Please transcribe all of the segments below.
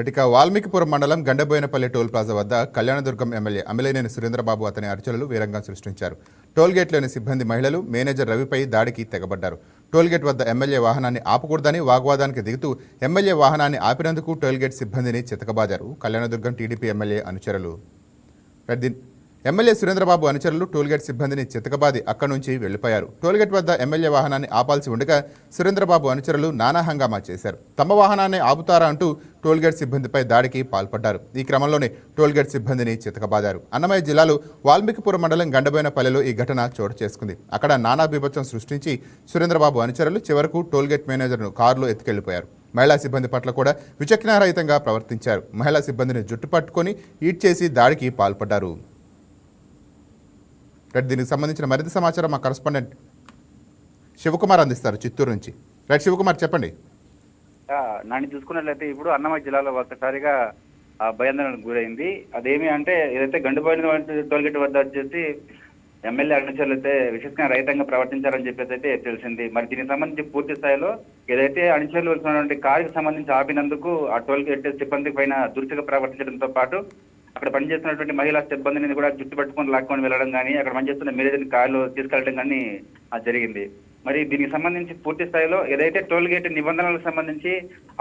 ఇక వాల్మీకిపురం మండలం Gandaboinapalli toll plaza వద్ద కళ్యాణదుర్గం ఎమ్మెల్యే అమిలేనేని సురేంద్రబాబు అతని అనుచరులు వీరంగం సృష్టించారు. టోల్గేట్లోని సిబ్బంది మహిళలు మేనేజర్ రవిపై దాడికి తెగబడ్డారు. టోల్గేట్ వద్ద ఎమ్మెల్యే వాహనాన్ని ఆపకూడదని వాగ్వాదానికి దిగుతూ ఎమ్మెల్యే వాహనాన్ని ఆపినందుకు టోల్గేట్ సిబ్బందిని చితకబాదారు కళ్యాణదుర్గం టీడీపీ ఎమ్మెల్యే అనుచరులు. ఎమ్మెల్యే సురేంద్రబాబు అనుచరులు టోల్గేట్ సిబ్బందిని చితకబాది అక్కడి నుంచి వెళ్లిపోయారు. టోల్గేట్ వద్ద ఎమ్మెల్యే వాహనాన్ని ఆపాల్సి ఉండగా సురేంద్రబాబు అనుచరులు నానా హంగామా చేశారు. తమ వాహనాన్ని ఆపుతారా అంటూ టోల్గేట్ సిబ్బందిపై దాడికి పాల్పడ్డారు. ఈ క్రమంలోనే టోల్గేట్ సిబ్బందిని చితకబాదారు. అన్నమయ్య జిల్లాలో వాల్మీకిపురం మండలం గండబోయినపల్లెలో ఈ ఘటన చోటు చేసుకుంది. అక్కడ నానా బీభత్సం సృష్టించి సురేంద్రబాబు అనుచరులు చివరకు టోల్గేట్ మేనేజర్ను కారులో ఎత్తుకెళ్లిపోయారు. మహిళా సిబ్బంది పట్ల కూడా విచక్షణారహితంగా ప్రవర్తించారు. మహిళా సిబ్బందిని జుట్టు పట్టుకొని ఈడ్ చేసి దాడికి పాల్పడ్డారు. దీనికి సంబంధించిన మరింత సమాచారం మా కరెస్పాండెంట్ శివకుమార్ అందిస్తారు చిత్తూరు నుంచి. శివకుమార్ చెప్పండి. నాని చూసుకున్నట్లయితే ఇప్పుడు అన్నమయ్య జిల్లాలో ఒక్కసారిగా భయాందోళనకు గురైంది. అదేమి అంటే ఏదైతే గండిపోయిన టోల్గేట్ వద్ద వచ్చేసి ఎమ్మెల్యే అనుచరులు అయితే విశేషంగా రహితంగా ప్రవర్తించారని చెప్పేసి అయితే తెలిసింది. మరి దీనికి సంబంధించి పూర్తి స్థాయిలో ఏదైతే అనుచరులు వచ్చినటువంటి కారుకి సంబంధించి ఆపినందుకు ఆ టోల్గేట్ సిబ్బంది పైన దురుసుగా ప్రవర్తించడంతో పాటు అక్కడ పనిచేస్తున్నటువంటి మహిళా సిబ్బందిని కూడా జుట్టు పట్టుకొని లాక్కొని వెళ్ళడం కానీ అక్కడ పనిచేస్తున్న మేనేజర్ని కారులో తీసుకెళ్లడం కానీ జరిగింది. మరి దీనికి సంబంధించి పూర్తి స్థాయిలో ఏదైతే టోల్ గేట్ నిబంధనలకు సంబంధించి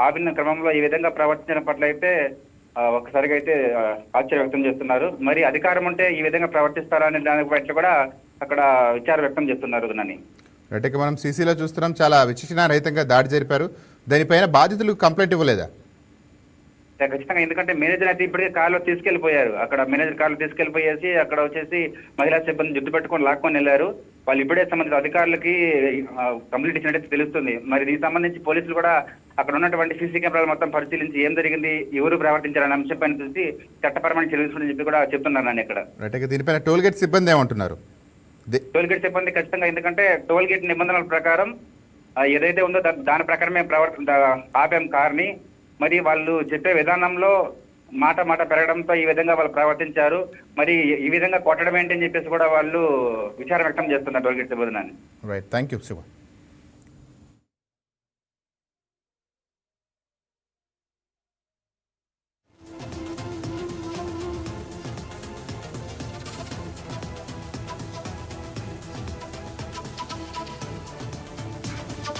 ఆపిన క్రమంలో ఈ విధంగా ప్రవర్తించిన పట్ల అయితే ఒక్కసారిగా అయితే ఆశ్చర్యం వ్యక్తం చేస్తున్నారు. మరి అధికారం ఉంటే ఈ విధంగా ప్రవర్తిస్తారా అనే దాని పట్ల కూడా అక్కడ విచారం వ్యక్తం చేస్తున్నారు. నని అంటే మనం సీసీలో చూస్తున్నాం, చాలా విచక్షణారహితంగా దాడి జరిపారు. దానిపైన బాధితులు కంప్లైంట్ ఇవ్వలేదా? ఖచ్చితంగా, ఎందుకంటే మేనేజర్ అయితే ఇప్పటికే కారులో తీసుకెళ్లిపోయారు. అక్కడ మేనేజర్ కారులో తీసుకెళ్లిపోయేసి అక్కడ వచ్చేసి మహిళా సిబ్బంది జుట్టు పెట్టుకొని లాక్కొని వెళ్ళారు. వాళ్ళు ఇప్పుడే సంబంధిత అధికారులకి కంప్లీట్ ఇచ్చినట్టు తెలుస్తుంది. మరి దీనికి సంబంధించి పోలీసులు కూడా అక్కడ ఉన్నటువంటి సీసీ కెమెరాలు మొత్తం పరిశీలించి ఏం జరిగింది, ఎవరు ప్రవర్తించారనే అంశంపైన చూసి చట్టపరమైన చర్యలు చెప్పి కూడా చెప్తున్నారు. నన్ను ఇక్కడ దీనిపైన టోల్ గేట్ సిబ్బంది ఏమంటున్నారు? టోల్ గేట్ సిబ్బంది ఖచ్చితంగా, ఎందుకంటే టోల్ గేట్ నిబంధనల ప్రకారం ఏదైతే ఉందో దాని ప్రకారమే ఆపాం కార్ని. మరి వాళ్ళు చెప్పే విధానంలో మాట పెరగడంతో ఈ విధంగా వాళ్ళు ప్రవర్తించారు. మరి ఈ విధంగా కొట్టడం ఏంటని చెప్పేసి కూడా వాళ్ళు విచారం వ్యక్తం చేస్తున్నారు టోల్గేట్ సిబ్బంది. Right, thank you Shiva.